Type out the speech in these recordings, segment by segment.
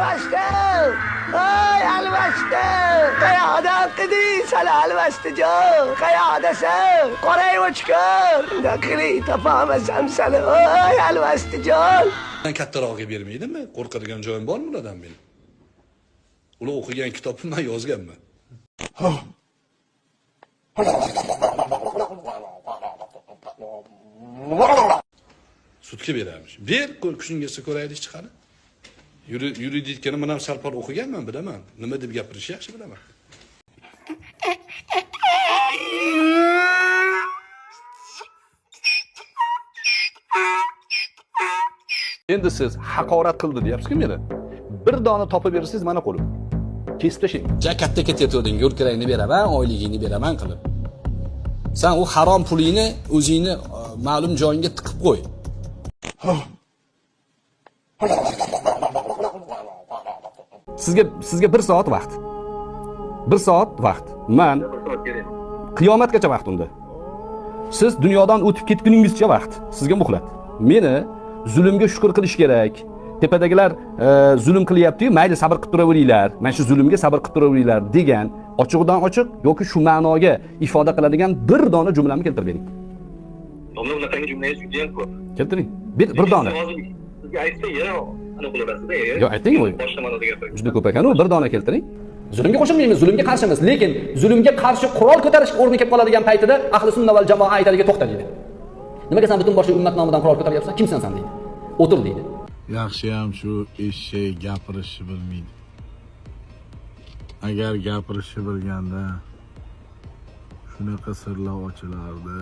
alvashdi. Ey alvashdi. Qayoqda qiding sal alvashdijon? Qayoqdasan? Qoray o'chkor. Naqli topamasam seni. Ey alvashdijon. Men kattarog'iga bermaydimi? Qo'rqadigan joyim bormi ulardan men? Ular o'qigan kitobni men yozganman. Sudga beramiz. Ber, kuchingizni ko'raylik chiqadi. Yuridikani men ham salpor o'qiganman, bilaman. Nima deb gapirish yaxshi bilaman. Endi siz haqorat qildi deyapsiz-ku meni. Bir dona topib bersangiz mana qo'lim. Kesib tashlang. Ja katta ketayotding, yo'lkirangni beraman, oyligingni beraman qilib. Sen u harom pulingni o'zingni ma'lum joyingga tiqib qo'y. Sizga 1 soat vaqt. 1 soat vaqt. Men qiyomatgacha vaqt unda. Siz dunyodan o'tib ketguningizcha vaqt. Sizga muhlat. Meni zulmga shukr qilish kerak. Tepadagilar zulm qilyapti-yu, mayli sabr qilib turaveringlar. Men shu zulmga sabr qilib turaveringlar degan ochiqdan ochiq yoki shu ma'noga ifoda qiladigan bir dona jumlani keltirib bering. Bunaqangi jumlangiz juda ham ko'p. Keltiring. Bir dona. Sizga aytsa yana ana qilaverasiz-da. Yo, ayting o'y. Boshqa ma'noda gapiring. Juda ko'p ekan-u, bir dona keltiring. Zulmga qo'shilmaymiz, zulmga qarshimiz, lekin zulmga qarshi qurol ko'tarish o'rni kelib qoladigan paytida ahli sunna val jamoa aytadiga to'xta deydi. Nimaga sen butun boshli ummat nomidan qurol ko'taryapsan? Kimsan sen deydi. O'tir deydi. Yaxshi ham shu eshak gapirishni bilmaydi. Agar gapirishni bilganda shunaqa sirlar ochilardi.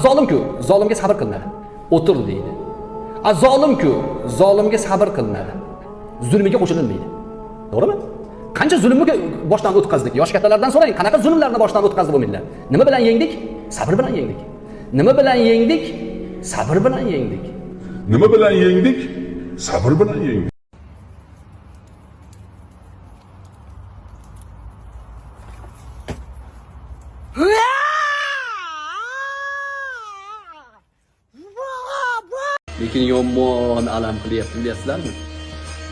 Zolim-ku, zolimga sabr qilinadi. O'tir deydi. Zolim-ku, zolimga sabr qilinadi. Zulmiga qo'shilmaydi. To'g'rimi? Qancha zulmni boshdan o'tkazdik? Yosh kattalardan so'rang, qanaqa zulmlarni boshdan o'tkazdi bu millat? Nima bilan yengdik? Sabr bilan yengdik. Nima bilan yengdik? Sabr bilan yengdik. Nima bilan yengdik? Sabr bilan yengdik. Lekin yomon alam qilyapti, bilasizlarmi?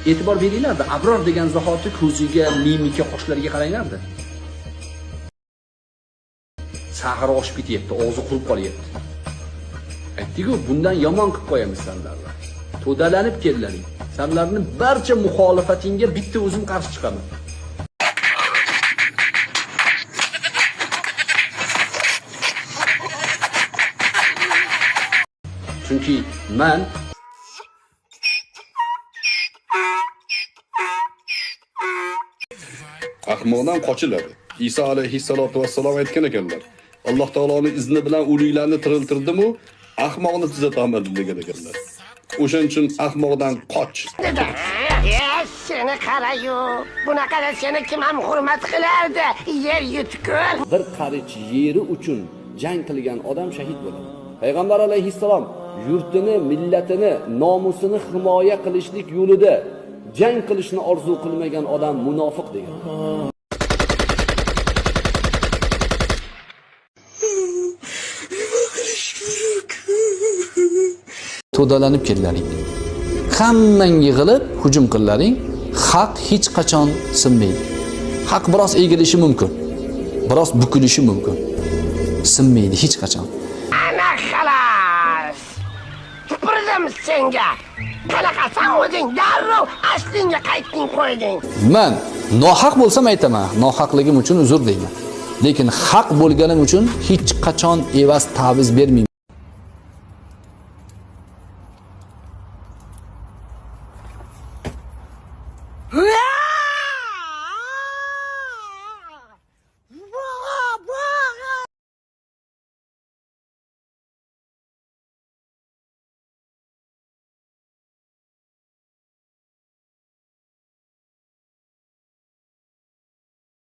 E'tibor beringlar-da, Abror degan zahoti ko'ziga, mimika, qoshlariga qaranglar-da. Sahar oshib ketyapti, og'zi qurib qolyapti. Aytdik-ku, bundan yomon qilib qo'yamiz senlarni. To'dalanib kellaring. Senlarning barcha muxolifatingga bitta o'zim qarshi chiqaman. Chunki men Ahmoqdan qochiladi. Isa alayhissalatu vassalom aytgan ekanlar. Alloh taoloning izni bilan o'liklarni tiriltirdim-u, ahmoqni tuzataman degan ekanlar. O'shaning uchun ahmoqdan qoch. Seni qara-yu. Bunaqada seni kim ham hurmat qilardi? Yer yutkul. bir qarich yeri uchun jang qilgan odam shahid bo'ladi. Payg'ambar alayhissalom yurtini, millatini, nomusini himoya qilishlik yo'lida jang qilishni orzu qilmagan odam munofiq degan. To'dalanib ketlaring. Hammang yig'ilib hujum qillaring. Haq hech qachon sinmaydi. Haq biroz egilishi mumkin. Biroz bukilishi mumkin. Sinmaydi hech qachon. Ana xalas. Tupurdim senga. Qanaqasan o'zing darrov aslinga qaytding qo'yding. Men nohaq bo'lsam aytaman, nohaqligim uchun uzr deyman. Lekin haq bo'lganim uchun hech qachon evaz ta'viz bermayman.